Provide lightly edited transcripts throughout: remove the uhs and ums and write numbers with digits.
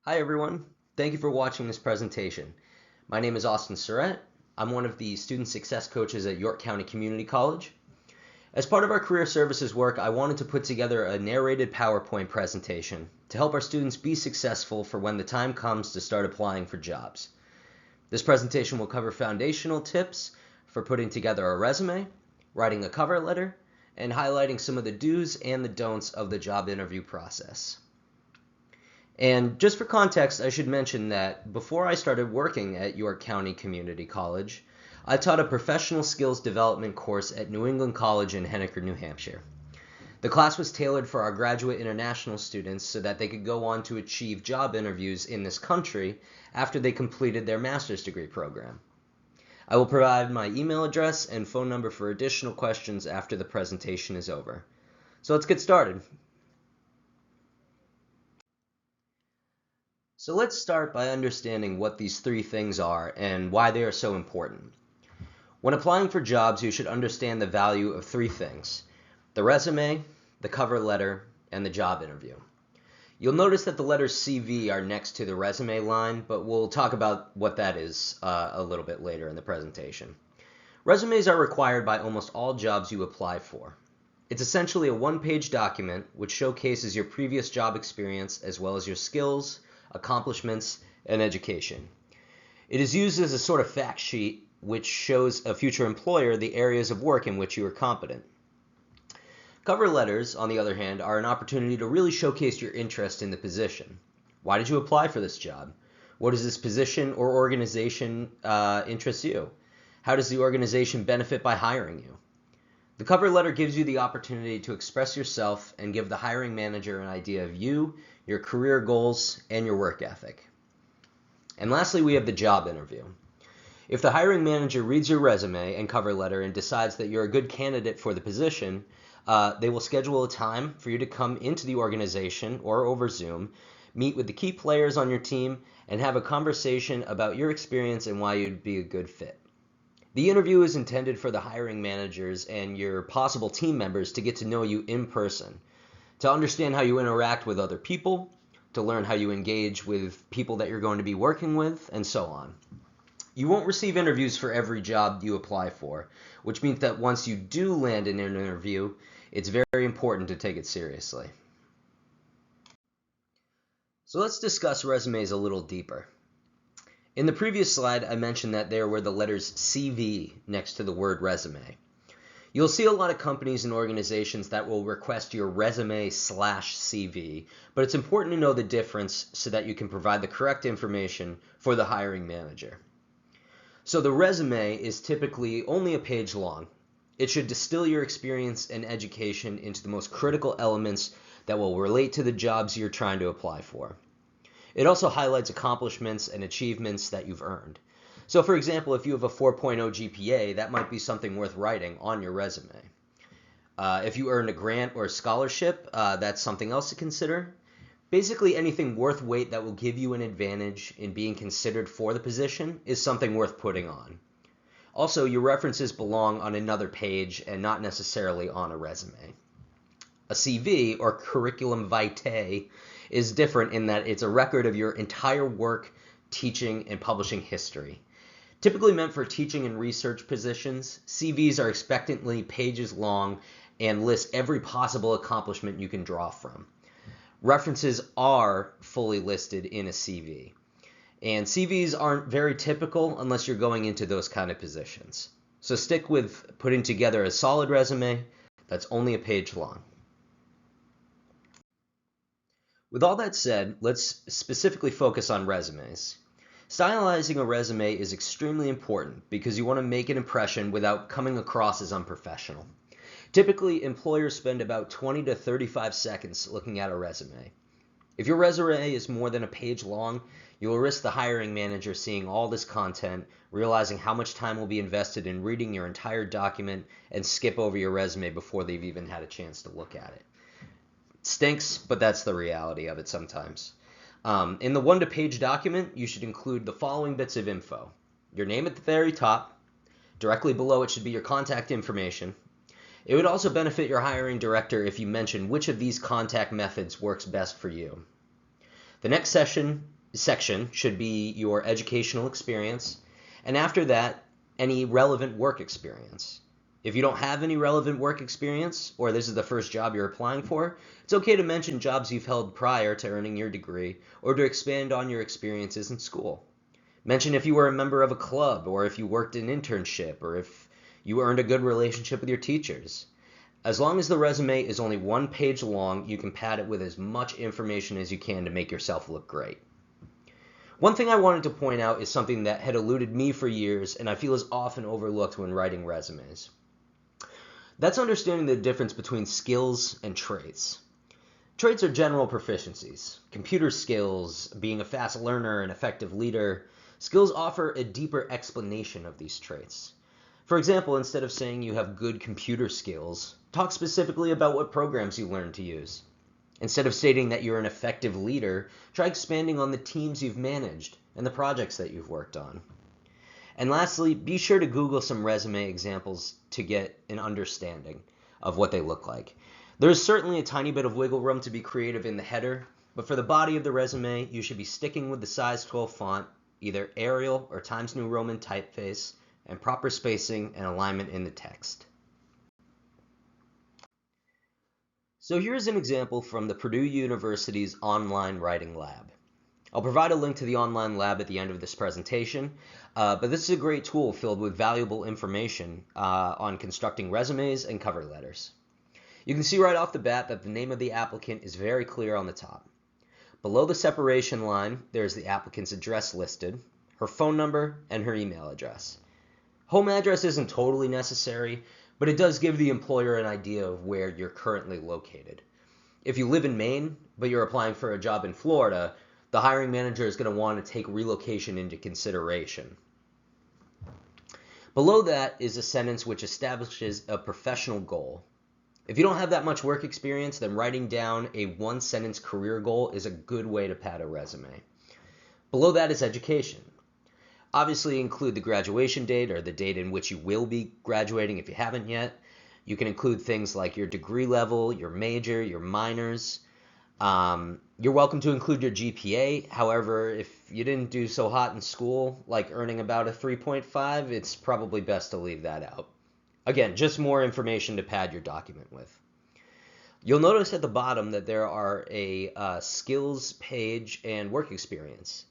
Hi everyone, thank you for watching this presentation. My name is Austin Sorette. I'm one of the student success coaches at York County Community College. As part of our career services work, I wanted to put together a narrated PowerPoint presentation to help our students be successful for when the time comes to start applying for jobs. This presentation will cover foundational tips for putting together a resume, writing a cover letter, and highlighting some of the do's and the don'ts of the job interview process. And just for context, I should mention that before I started working at York County Community College, I taught a professional skills development course at New England College in Henniker, New Hampshire. The class was tailored for our graduate international students so that they could go on to achieve job interviews in this country after they completed their master's degree program. I will provide my email address and phone number for additional questions after the presentation is over. So let's get started. So let's start by understanding what these three things are and why they are so important. When applying for jobs, you should understand the value of three things: the resume, the cover letter, and the job interview. You'll notice that the letters CV are next to the resume line, but we'll talk about what that is a little bit later in the presentation. Resumes are required by almost all jobs you apply for. It's essentially a one-page document which showcases your previous job experience as well as your skills, accomplishments, and education. It is used as a sort of fact sheet which shows a future employer the areas of work in which you are competent. Cover letters, on the other hand, are an opportunity to really showcase your interest in the position. Why did you apply for this job? What does this position or organization interest you? How does the organization benefit by hiring you? The cover letter gives you the opportunity to express yourself and give the hiring manager an idea of you, your career goals, and your work ethic. And lastly, we have the job interview. If the hiring manager reads your resume and cover letter and decides that you're a good candidate for the position, they will schedule a time for you to come into the organization or over Zoom, meet with the key players on your team, and have a conversation about your experience and why you'd be a good fit. The interview is intended for the hiring managers and your possible team members to get to know you in person, to understand how you interact with other people, to learn how you engage with people that you're going to be working with, and so on. You won't receive interviews for every job you apply for, which means that once you do land in an interview, it's very important to take it seriously. So let's discuss resumes a little deeper. In the previous slide, I mentioned that there were the letters CV next to the word resume. You'll see a lot of companies and organizations that will request your resume/CV, but it's important to know the difference so that you can provide the correct information for the hiring manager. So the resume is typically only a page long. It should distill your experience and education into the most critical elements that will relate to the jobs you're trying to apply for. It also highlights accomplishments and achievements that you've earned. So for example, if you have a 4.0 GPA, that might be something worth writing on your resume. If you earned a grant or a scholarship, that's something else to consider. Basically, anything worth weight that will give you an advantage in being considered for the position is something worth putting on. Also, your references belong on another page and not necessarily on a resume. A CV, or curriculum vitae, is different in that it's a record of your entire work, teaching, and publishing history. Typically meant for teaching and research positions, CVs are expectantly pages long and list every possible accomplishment you can draw from. References are fully listed in a CV. And CVs aren't very typical unless you're going into those kind of positions. So stick with putting together a solid resume that's only a page long. With all that said, let's specifically focus on resumes. Stylizing a resume is extremely important because you want to make an impression without coming across as unprofessional. Typically, employers spend about 20 to 35 seconds looking at a resume. If your resume is more than a page long, you will risk the hiring manager seeing all this content, realizing how much time will be invested in reading your entire document, and skip over your resume before they've even had a chance to look at it. Stinks, but that's the reality of it sometimes. In the one-to-page document, you should include the following bits of info. Your name at the very top. Directly below it should be your contact information. It would also benefit your hiring director if you mention which of these contact methods works best for you. The next section should be your educational experience, and after that, any relevant work experience. If you don't have any relevant work experience, or this is the first job you're applying for, it's okay to mention jobs you've held prior to earning your degree, or to expand on your experiences in school. Mention if you were a member of a club, or if you worked an internship, or if you earned a good relationship with your teachers. As long as the resume is only 1 page long, you can pad it with as much information as you can to make yourself look great. One thing I wanted to point out is something that had eluded me for years and I feel is often overlooked when writing resumes. That's understanding the difference between skills and traits. Traits are general proficiencies. Computer skills, being a fast learner, an effective leader. Skills offer a deeper explanation of these traits. For example, instead of saying you have good computer skills, talk specifically about what programs you learned to use. Instead of stating that you're an effective leader, try expanding on the teams you've managed and the projects that you've worked on. And lastly, be sure to Google some resume examples to get an understanding of what they look like. There's certainly a tiny bit of wiggle room to be creative in the header, but for the body of the resume, you should be sticking with the size 12 font, either Arial or Times New Roman typeface, and proper spacing and alignment in the text. So here's an example from the Purdue University's online writing lab. I'll provide a link to the online lab at the end of this presentation, but this is a great tool filled with valuable information on constructing resumes and cover letters. You can see right off the bat that the name of the applicant is very clear on the top. Below the separation line, there's the applicant's address listed, her phone number, and her email address. Home address isn't totally necessary, but it does give the employer an idea of where you're currently located. If you live in Maine, but you're applying for a job in Florida, the hiring manager is going to want to take relocation into consideration. Below that is a sentence which establishes a professional goal. If you don't have that much work experience, then writing down a 1-sentence career goal is a good way to pad a resume. Below that is education. Obviously include the graduation date or the date in which you will be graduating if you haven't yet. You can include things like your degree level, your major, your minors. You're welcome to include your GPA. However, if you didn't do so hot in school, like earning about a 3.5, it's probably best to leave that out. Again, just more information to pad your document with. You'll notice at the bottom that there are a skills page and work experience.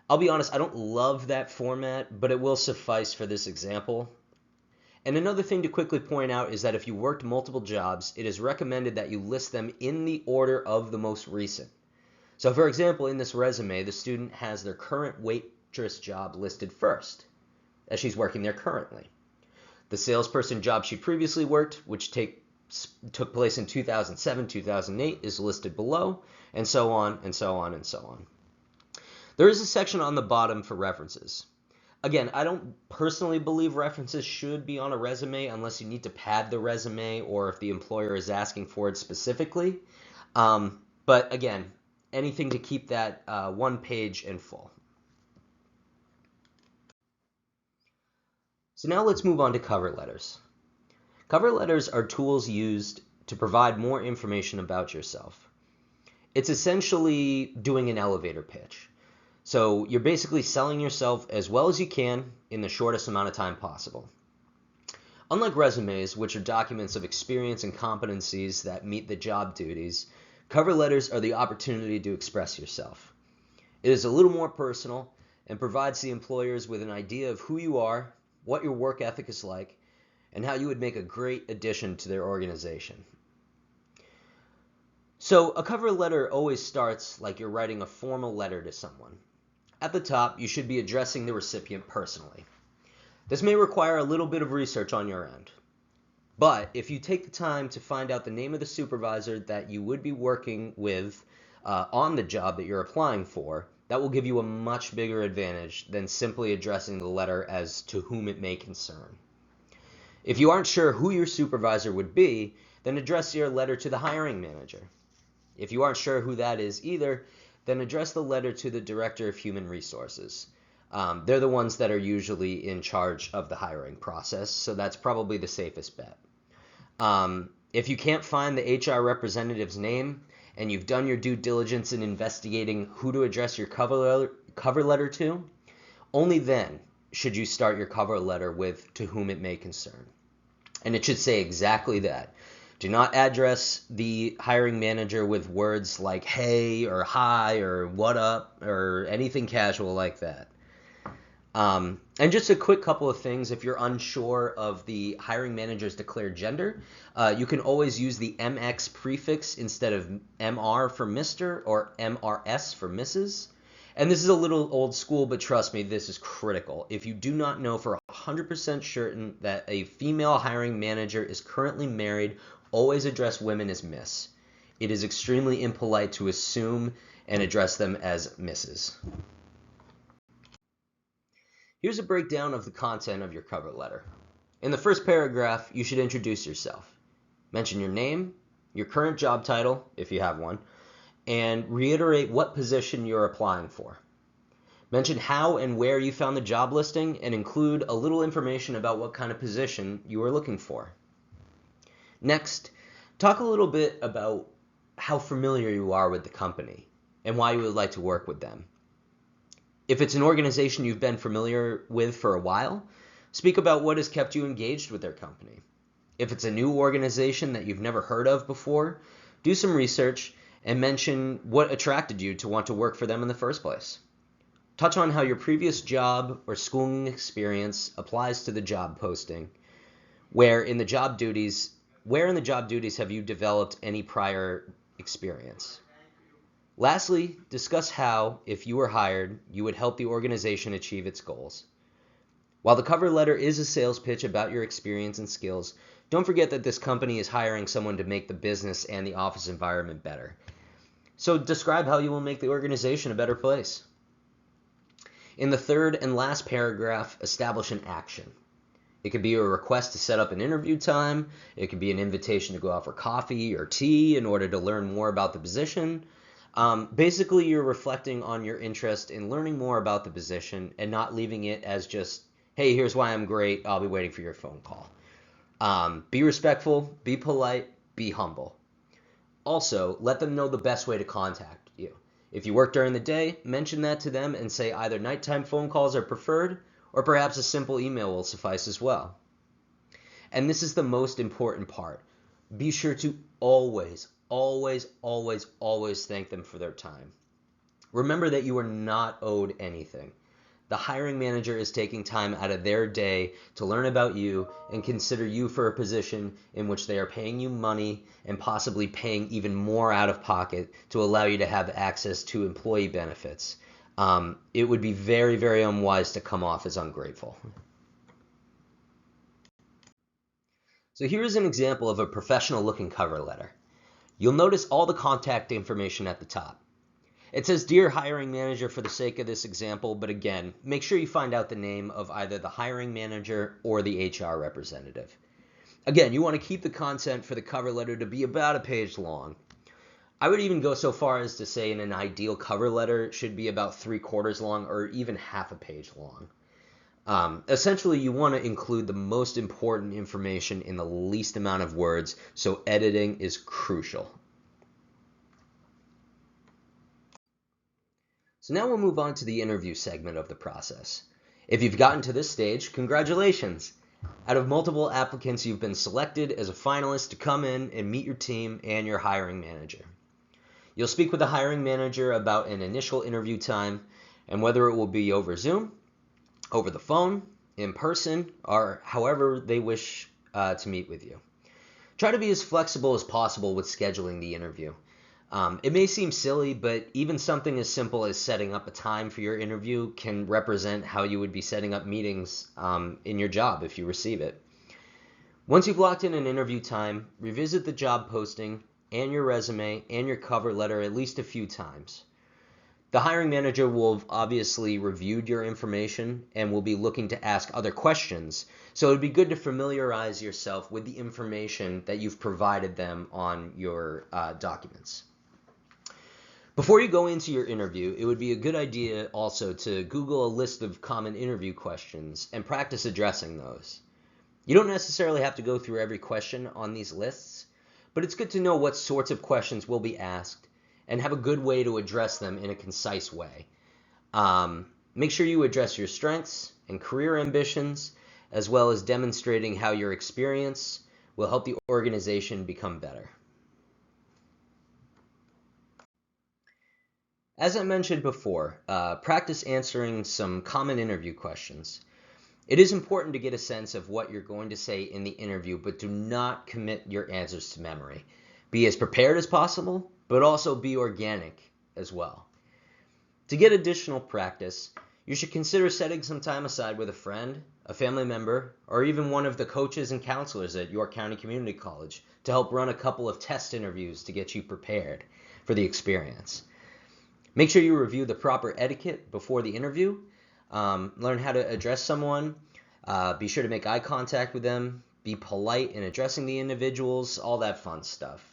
I'll be honest, I don't love that format, but it will suffice for this example. And another thing to quickly point out is that if you worked multiple jobs, it is recommended that you list them in the order of the most recent. So for example, in this resume, the student has their current waitress job listed first, as she's working there currently. The salesperson job she previously worked, which took place in 2007-2008, is listed below, and so on, and so on, and so on. There is a section on the bottom for references. Again, I don't personally believe references should be on a resume unless you need to pad the resume or if the employer is asking for it specifically. But again, anything to keep that 1 page in full. So now let's move on to cover letters. Cover letters are tools used to provide more information about yourself. It's essentially doing an elevator pitch. So you're basically selling yourself as well as you can in the shortest amount of time possible. Unlike resumes, which are documents of experience and competencies that meet the job duties, cover letters are the opportunity to express yourself. It is a little more personal and provides the employers with an idea of who you are, what your work ethic is like, and how you would make a great addition to their organization. So a cover letter always starts like you're writing a formal letter to someone. At the top, you should be addressing the recipient personally. This may require a little bit of research on your end. But if you take the time to find out the name of the supervisor that you would be working with on the job that you're applying for, that will give you a much bigger advantage than simply addressing the letter as to whom it may concern. If you aren't sure who your supervisor would be, then address your letter to the hiring manager. If you aren't sure who that is either, then address the letter to the Director of Human Resources. They're the ones that are usually in charge of the hiring process, so that's probably the safest bet. If you can't find the HR representative's name, and you've done your due diligence in investigating who to address your cover letter to, only then should you start your cover letter with "to whom it may concern." And it should say exactly that. Do not address the hiring manager with words like "hey" or "hi" or "what up" or anything casual like that. And just a quick couple of things, if you're unsure of the hiring manager's declared gender, you can always use the MX prefix instead of MR for Mr. or MRS for Mrs. And this is a little old school, but trust me, this is critical. If you do not know for 100% certain that a female hiring manager is currently married, always address women as Miss. It is extremely impolite to assume and address them as Mrs. Here's a breakdown of the content of your cover letter. In the first paragraph, you should introduce yourself. Mention your name, your current job title, if you have one, and reiterate what position you're applying for. Mention how and where you found the job listing and include a little information about what kind of position you are looking for. Next, talk a little bit about how familiar you are with the company and why you would like to work with them. If it's an organization you've been familiar with for a while, speak about what has kept you engaged with their company. If it's a new organization that you've never heard of before, do some research and mention what attracted you to want to work for them in the first place. Touch on how your previous job or schooling experience applies to the job posting. Where in the job duties have you developed any prior experience? Lastly, discuss how, if you were hired, you would help the organization achieve its goals. While the cover letter is a sales pitch about your experience and skills, don't forget that this company is hiring someone to make the business and the office environment better. So describe how you will make the organization a better place. In the third and last paragraph, establish an action. It could be a request to set up an interview time. It could be an invitation to go out for coffee or tea in order to learn more about the position. Basically, you're reflecting on your interest in learning more about the position and not leaving it as just, "Hey, here's why I'm great. I'll be waiting for your phone call." Be respectful, be polite, be humble. Also, let them know the best way to contact you. If you work during the day, mention that to them and say either nighttime phone calls are preferred or perhaps a simple email will suffice as well. And this is the most important part. Be sure to always thank them for their time. Remember that you are not owed anything. The hiring manager is taking time out of their day to learn about you and consider you for a position in which they are paying you money and possibly paying even more out of pocket to allow you to have access to employee benefits. It would be very, very unwise to come off as ungrateful. So here's an example of a professional looking cover letter. You'll notice all the contact information at the top. It says "Dear Hiring Manager" for the sake of this example, but again, make sure you find out the name of either the hiring manager or the HR representative. Again, you want to keep the content for the cover letter to be about a page long. I would even go so far as to say in an ideal cover letter it should be about 3/4 long or even half a page long. Essentially, you want to include the most important information in the least amount of words, so editing is crucial. So now we'll move on to the interview segment of the process. If you've gotten to this stage, congratulations! Out of multiple applicants, you've been selected as a finalist to come in and meet your team and your hiring manager. You'll speak with the hiring manager about an initial interview time and whether it will be over Zoom, over the phone, in person, or however they wish to meet with you. Try to be as flexible as possible with scheduling the interview. It may seem silly, but even something as simple as setting up a time for your interview can represent how you would be setting up meetings in your job if you receive it. Once you've locked in an interview time, revisit the job posting and your resume and your cover letter at least a few times. The hiring manager will have obviously reviewed your information and will be looking to ask other questions, so it would be good to familiarize yourself with the information that you've provided them on your documents. Before you go into your interview, it would be a good idea also to Google a list of common interview questions and practice addressing those. You don't necessarily have to go through every question on these lists, but it's good to know what sorts of questions will be asked and have a good way to address them in a concise way. Make sure you address your strengths and career ambitions, as well as demonstrating how your experience will help the organization become better. As I mentioned before, practice answering some common interview questions. It is important to get a sense of what you're going to say in the interview, but do not commit your answers to memory. Be as prepared as possible, but also be organic as well. To get additional practice, you should consider setting some time aside with a friend, a family member, or even one of the coaches and counselors at York County Community College to help run a couple of test interviews to get you prepared for the experience. Make sure you review the proper etiquette before the interview. Learn how to address someone. Be sure to make eye contact with them. Be polite in addressing the individuals, all that fun stuff.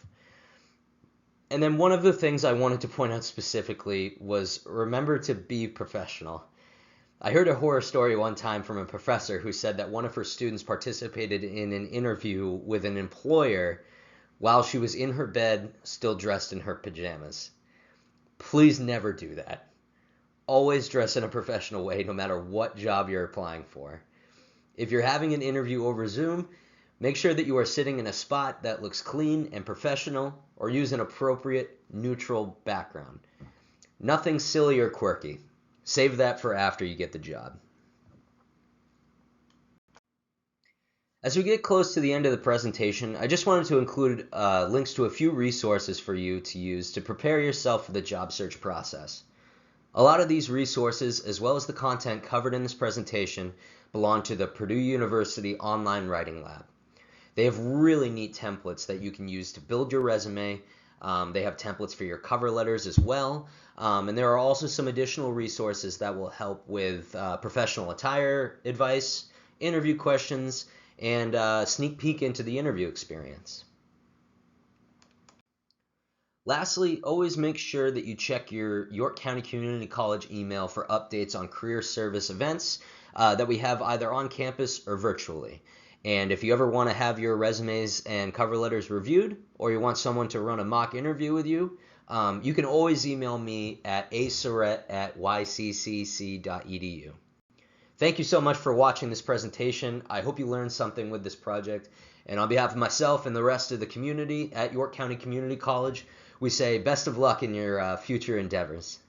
And then one of the things I wanted to point out specifically was remember to be professional. I heard a horror story one time from a professor who said that one of her students participated in an interview with an employer while she was in her bed, still dressed in her pajamas. Please never do that. Always dress in a professional way, no matter what job you're applying for. If you're having an interview over Zoom, make sure that you are sitting in a spot that looks clean and professional, or use an appropriate neutral background. Nothing silly or quirky. Save that for after you get the job. As we get close to the end of the presentation, I just wanted to include links to a few resources for you to use to prepare yourself for the job search process. A lot of these resources, as well as the content covered in this presentation, belong to the Purdue University Online Writing Lab. They have really neat templates that you can use to build your resume. They have templates for your cover letters as well. And there are also some additional resources that will help with professional attire advice, interview questions, and a sneak peek into the interview experience. Lastly, always make sure that you check your York County Community College email for updates on career service events that we have either on campus or virtually. And if you ever want to have your resumes and cover letters reviewed, or you want someone to run a mock interview with you, you can always email me at asorette@yccc.edu. Thank you so much for watching this presentation. I hope you learned something with this project. And on behalf of myself and the rest of the community at York County Community College, we say best of luck in your future endeavors.